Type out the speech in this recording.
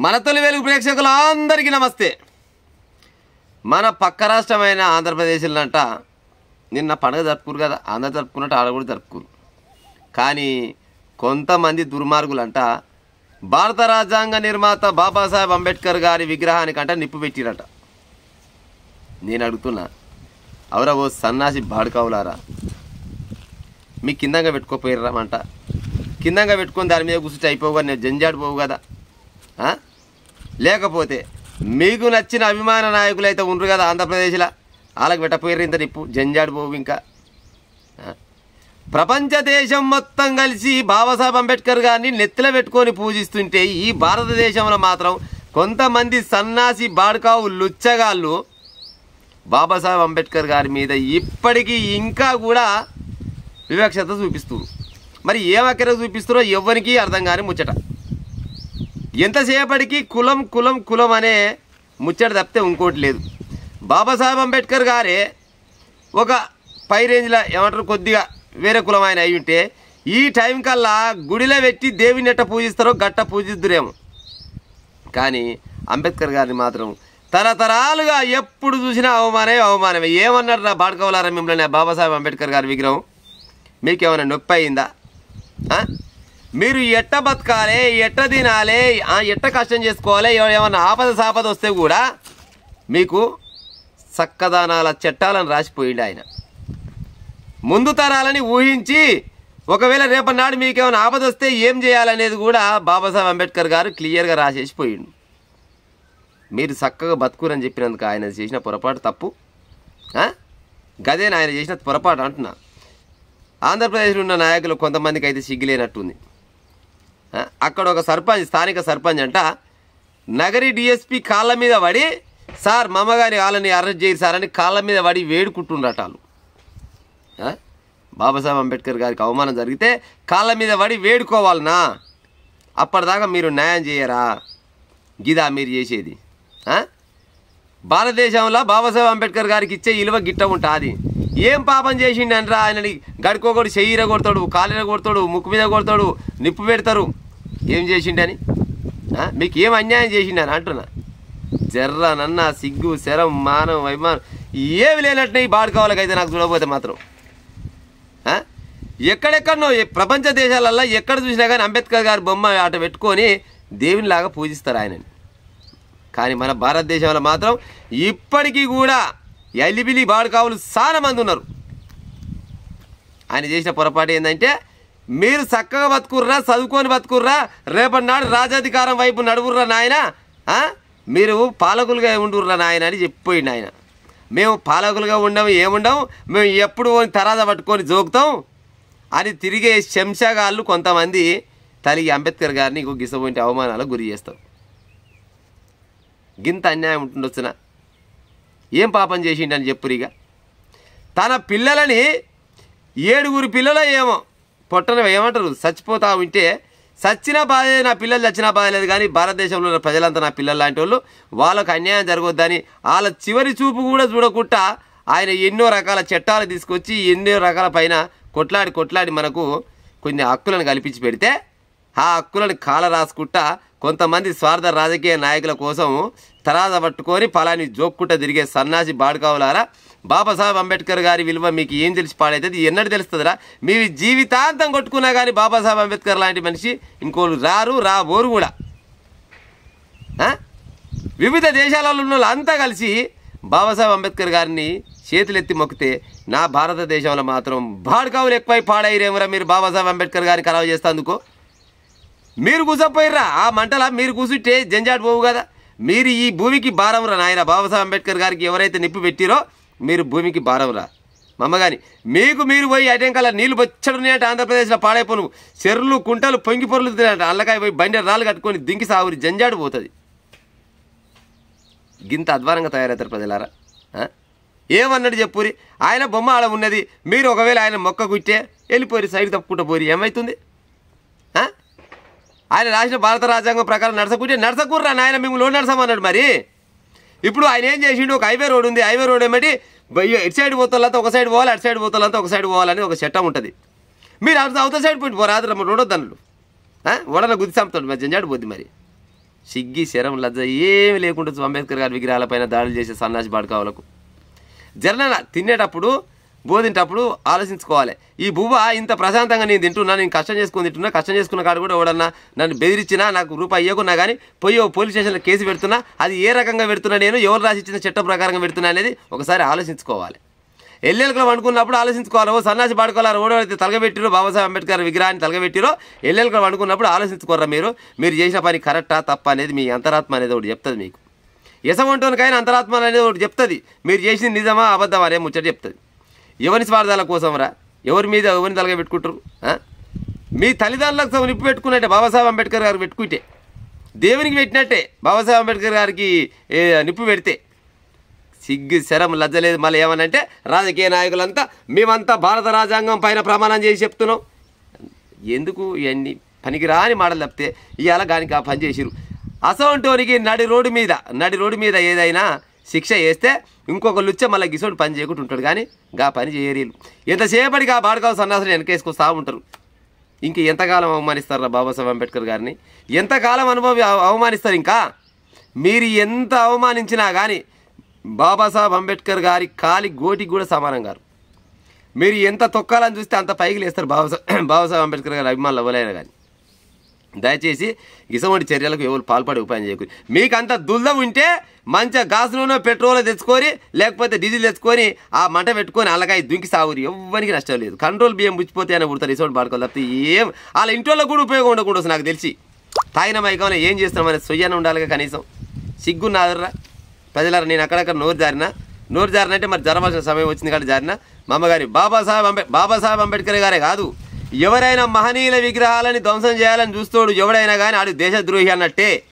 మన తొలి వెలుగు ప్రేక్షకులందరికీ నమస్తే. మన పక్క రాష్ట్రమైన ఆంధ్రప్రదేశ్లంట నిన్న పండుగ జరుపుకురు కదా, అందరు జరుపుకున్నట్టు ఆడ కూడా జరుపుకురు. కానీ కొంతమంది దుర్మార్గులంట భారత రాజ్యాంగ నిర్మాత బాబాసాహెబ్ అంబేద్కర్ గారి విగ్రహానికంట నిప్పు పెట్టిరట. నేను అడుగుతున్నా, అవరా ఓ సన్నాసి బాడుకావులారా, మీ కిందంగా పెట్టుకోపోయిర్రామంట. కిందంగా పెట్టుకొని దాని మీద కూర్చుంటే అయిపోవు కదా, నేను జంజాడు పోవు కదా. లేకపోతే మీకు నచ్చిన అభిమాన నాయకులు అయితే ఉండరు కదా ఆంధ్రప్రదేశ్లో, వాళ్ళకి పెట్టపోయారు ఇంత నిప్పు, జంజాడు పోవు. ఇంకా ప్రపంచ దేశం మొత్తం కలిసి బాబాసాహెబ్ అంబేద్కర్ గారిని నెత్తిలో పెట్టుకొని పూజిస్తుంటే ఈ భారతదేశంలో మాత్రం కొంతమంది సన్నాసి బాడుకావు లుచ్చగాళ్ళు బాబాసాహెబ్ అంబేద్కర్ గారి మీద ఇప్పటికీ ఇంకా కూడా వివక్షత చూపిస్తున్నారు. మరి ఏమక్కర చూపిస్తారో ఎవ్వరికి అర్థం కాని ముచ్చట. ఎంతసేపటికి కులం కులం కులం అనే ముచ్చట తప్పితే ఇంకోటి లేదు. బాబాసాహెబ్ అంబేద్కర్ గారే ఒక పై రేంజ్లో ఏమంటారు కొద్దిగా వేరే కులం ఆయన అయి ఉంటే ఈ టైం కల్లా గుడిలో పెట్టి దేవుని ఎట్ట పూజిస్తారో గట్ట పూజిద్దురేమో. కానీ అంబేద్కర్ గారిని మాత్రం తరతరాలుగా ఎప్పుడు చూసినా అవమానమే. ఏమన్నారు నా బాడుకోవాలారా మిమ్మల్ని బాబాసాహెబ్ అంబేద్కర్ గారి విగ్రహం? మీకేమైనా నొప్పి అయిందా? మీరు ఎట్ట బతకాలి, ఎట్ట తినాలి, ఎట్ట కష్టం చేసుకోవాలి, ఏమన్నా ఆపద సాపద వస్తే కూడా మీకు చక్కదానాల చట్టాలను రాసిపోయింది ఆయన. ముందు తరాలని ఊహించి ఒకవేళ రేపటి మీకేమైనా ఆపద వస్తే ఏం చేయాలనేది కూడా బాబాసాహెబ్ అంబేద్కర్ గారు క్లియర్గా రాసేసిపోయిండు. మీరు చక్కగా బతుకురని చెప్పినందుకు ఆయన చేసిన పొరపాటు తప్పు. గదేనా ఆయన చేసిన పొరపాటు అంటున్నా. ఆంధ్రప్రదేశ్లో ఉన్న నాయకులు కొంతమందికి అయితే సిగ్గులేనట్టుంది. అక్కడ ఒక సర్పంచ్, స్థానిక సర్పంచ్ అంట నగరి డిఎస్పీ కాళ్ళ మీద పడి, సార్ మమ్మగారి వాళ్ళని అరెస్ట్ చేయరు సార్ అని కాళ్ళ మీద పడి వేడుకుంటుండట వాళ్ళు. బాబాసాహెబ్ అంబేద్కర్ గారికి అవమానం జరిగితే కాళ్ళ మీద పడి వేడుకోవాలనా? అప్పటిదాకా మీరు న్యాయం చేయరా? గిదా మీరు చేసేది? భారతదేశంలో బాబాసాహెబ్ అంబేద్కర్ గారికి ఇచ్చే ఇలువ గిట్ట ఉంటుంది. ఏం పాపం చేసిండు అనరా? ఆయనని గడుకోకూడదు, చెయ్యిర కొడతాడు, కాలిర కొడతాడు, ముక్కు మీద కొడతాడు, నిప్పు పెడతారు. ఏం చేసిండని? మీకు ఏం అన్యాయం చేసిండని అంటున్నా. జర్రనన్న సిగ్గు శరం మానం అభిమానం ఏమి లేనట్టు ఈ బాడుకోవాలకైతే నాకు చూడబోతే మాత్రం ఎక్కడెక్కడనో ప్రపంచ దేశాలల్లో ఎక్కడ చూసినా కానీ అంబేద్కర్ గారి బొమ్మ ఆట పెట్టుకొని దేవునిలాగా పూజిస్తారు ఆయనని. కానీ మన భారతదేశంలో మాత్రం ఇప్పటికీ కూడా ఎలిబిలి బాడుకావులు చాలా మంది ఉన్నారు. ఆయన చేసిన పొరపాటు ఏంటంటే, మీరు చక్కగా బతుకుర్రా, చదువుకొని బతుకుర్రా, రేపటి నాడు రాజాధికారం వైపు నడువుర్రా నాయన, మీరు పాలకులుగా ఉండుర్రా నాయన అని చెప్పిపోయింది ఆయన. మేము పాలకులుగా ఉండము, ఏముండము, మేము ఎప్పుడు తరాద పట్టుకొని జోకుతాం అని తిరిగే శంషగాళ్ళు కొంతమంది తలిగి అంబేద్కర్ గారిని గిసపోయింటి అవమానాలకు గురి చేస్తారు. గింత అన్యాయం ఉంటుండొచ్చునా? ఏం పాపం చేసిండని చెప్పురిగా. తన పిల్లలని 7 పిల్లలు ఏమో పొట్టన ఏమంటారు చచ్చిపోతా ఉంటే, చచ్చినా బాధ లేదు, నా పిల్లలు చచ్చినా బాధ లేదు, కానీ భారతదేశంలో ఉన్న ప్రజలంతా నా పిల్లలు లాంటి వాళ్ళు, వాళ్ళకు అన్యాయం జరగొద్దని వాళ్ళ చివరి చూపు కూడా చూడకుండా ఆయన ఎన్నో రకాల చట్టాలు తీసుకొచ్చి ఎన్నో రకాల పైన కొట్లాడి మనకు కొన్ని హక్కులను కల్పించి పెడితే, ఆ హక్కులను కాల రాసుకుంటా కొంతమంది స్వార్థ రాజకీయ నాయకుల కోసం తరాద పట్టుకొని పలాని జోక్కుంటా తిరిగే సన్నాసి బాడుకావులారా, బాబాసాహెబ్ అంబేద్కర్ గారి విలువ మీకు ఏం తెలిసి పాడైతుంది? ఎన్నడూ తెలుస్తుందిరా? మీ జీవితాంతం కొట్టుకున్నా కానీ బాబాసాహెబ్ అంబేద్కర్ లాంటి మనిషి ఇంకోళ్ళు రాబోరు కూడా. వివిధ దేశాలలో ఉన్న వాళ్ళు అంతా కలిసి బాబాసాహెబ్ అంబేద్కర్ గారిని చేతులెత్తి మొక్కితే, నా భారతదేశంలో మాత్రం బాడుకావులు ఎక్కువై పాడైరేమరా మీరు బాబాసాహెబ్ అంబేద్కర్ గారిని ఖరాబు చేస్తేందుకు? మీరు కూసపోయిర్రా ఆ మంటలా? మీరు కూసుంటే జంజాటు పోవు కదా. మీరు ఈ భూమికి భారంరా నాయన. బాబాసాహెబ్ అంబేద్కర్ గారికి ఎవరైతే నిప్పు పెట్టిరో మీరు భూమికి భారంరా మమ్మగాని. మీరు పోయి అటెంకాల నీళ్లు బొచ్చడున్నాయంటే ఆంధ్రప్రదేశ్లో పాడైపోను, చెర్లు కుంటలు పొంగి పొరలు అల్లకాయ పోయి బండి రాళ్ళు కట్టుకొని దింకి సాగురి జంజాడు పోతుంది. గింత అధ్వానంగా తయారవుతారు ప్రజలారా. ఏమన్నాడు చెప్పురి? ఆయన బొమ్మ ఆడ ఉన్నది, మీరు ఒకవేళ ఆయన మొక్క గుట్టే వెళ్ళిపోయి సైడ్ తప్పుకుంటూ పోయి ఏమవుతుంది? ఆయన రాసిన భారత రాజ్యాంగం ప్రకారం నడసకూర్రా నాయన, మేము లోన్ నడసామన్నాడు. మరి ఇప్పుడు ఆయన ఏం చేసిండు? ఒక హైవే రోడ్ ఉంది, హైవే రోడ్ ఏమిటి ఇటు సైడ్ పోతాలంతా ఒక సైడ్ పోవాలి, అటు సైడ్ పోతాలంతా ఒక సైడ్ పోవాలని ఒక చట్టం ఉంటుంది. మీరు అవతల సైడ్ పోయి పోరాదు రోడ్ వద్దన్నాడు. వడన గుద్ది చంపుతాడు, మరి జంజాడు పోద్ది. మరి సిగ్గి శరం లజ్జ ఏమి లేకుండా అంబేద్కర్ గారి విగ్రహాలపైన దాడులు చేసే సన్నాసి బాడుకావులకు జరన తినేటప్పుడు బోధింటప్పుడు ఆలోచించుకోవాలి. ఈ బువ్వ ఇంత ప్రశాంతంగా నేను తింటున్నా, నేను కష్టం చేసుకున్న కాడు కూడా ఎవడన్నా నన్ను బెదిరించినా నాకు రూపాయి ఇవ్వకున్నా కానీ పోయి పోలీస్ స్టేషన్లో కేసు పెడుతున్నా, అది ఏ రకంగా పెడుతున్నా, నేను ఎవరు రాసిచ్చిన చట్టం ప్రకారంగా పెడుతున్నా అనేది ఒకసారి ఆలోచించుకోవాలి. ఎల్లెలకలు వండుకున్నప్పుడు ఆలోచించుకోవాలి. ఓ సన్నాసి పాడుకోవాలి, ఓడైతే తలగబెట్టిరో బాబాసాహెబ్ అంబేద్కర్ విగ్రహాన్ని తలగబెట్టిరో ఎల్లెలకలు వండుకున్నప్పుడు ఆలోచించుకోరా మీరు చేసిన పని కరెక్టా తప్ప అనేది మీ అంతరాత్మ అనేది ఒకటి చెప్తుంది. మీకు యశవంటోనికైనా అంతరాత్మ అనేది ఒకటి చెప్తుంది. మీరు చేసింది నిజమా అబద్ధమా అనే ముచ్చట చెప్తుంది. ఎవరి స్వార్థాల కోసంరా, ఎవరిని తలగబెట్టుకుంటారు? మీ తల్లిదండ్రులకు నిప్పు పెట్టుకున్నట్టే బాబాసాహెబ్ అంబేద్కర్ గారికి పెట్టుకుంటే, దేవునికి పెట్టినట్టే బాబాసాహెబ్ అంబేద్కర్ గారికి నిప్పు పెడితే సిగ్గు శరం లజ్జలేదు. మళ్ళీ ఏమనంటే రాజకీయ నాయకులంతా మేమంతా భారత రాజ్యాంగం పైన ప్రమాణం చేసి చెప్తున్నాం. ఎందుకు ఇవన్నీ పనికిరాని మాటలు తప్పితే ఇవాళ గానికి ఆ పని చేసిరు. అసోంటోనికి నడి రోడ్డు మీద ఏదైనా శిక్ష వేస్తే ఇంకొక లుచ్చ మళ్ళీ గిసోడు పని చేయకుండా ఉంటాడు. కానీ గా పని చేయరీలు ఎంతసేపటికి ఆ బాడకావు సన్నాసులు వెనకేసుకొస్తా ఉంటారు. ఇంక ఎంతకాలం అవమానిస్తారా బాబాసాహెబ్ అంబేద్కర్ గారిని? ఎంతకాలం అవమానిస్తారు? ఇంకా మీరు ఎంత అవమానించినా కానీ బాబాసాహెబ్ అంబేద్కర్ గారి కాలి గోటికి కూడా సమానం గారు. మీరు ఎంత తొక్కాలని చూస్తే అంత పైకి లేస్తారు బాబాసాహెబ్ అంబేద్కర్ గారి అభిమానులు అవ్వలేరు. కానీ దయచేసి ఇటువంటి చర్యలకు ఎవరు పాల్పడే ఉపాయం చేయకూడదు. మీకు అంత దుల్దం ఉంటే మంచిగా గాసు నూనె పెట్రోల్ తెచ్చుకొని లేకపోతే డీజిల్ తెచ్చుకొని ఆ మంట పెట్టుకొని అలాగే దుంకి సాగురు. ఎవ్వరికి నష్టం లేదు. కంట్రోల్ బియ్యం పుచ్చిపోతే అని పుడతారు ఇటువంటి పాడుకోవాలి తప్పితే ఏం వాళ్ళ ఇంట్లో కూడా ఉపయోగం ఉండకూడదు. నాకు తెలిసి తాగిన మైకంలో ఏం చేస్తామని సొయ్యన ఉండాలిగా కనీసం. సిగ్గున్నాదర్రా ప్రజలారా. నేను అక్కడక్కడ నోరు జారినంటే మరి జరవలసిన సమయం వచ్చింది కాబట్టి జారిన. మా అమ్మగారి బాబాసాహెబ్ అంబేద్కర్ గారే కాదు, ఎవరైనా మహనీయుల విగ్రహాలని ధ్వంసం చేయాలని చూస్తాడు ఎవడైనా కానీ ఆడు దేశద్రోహి అన్నట్టే.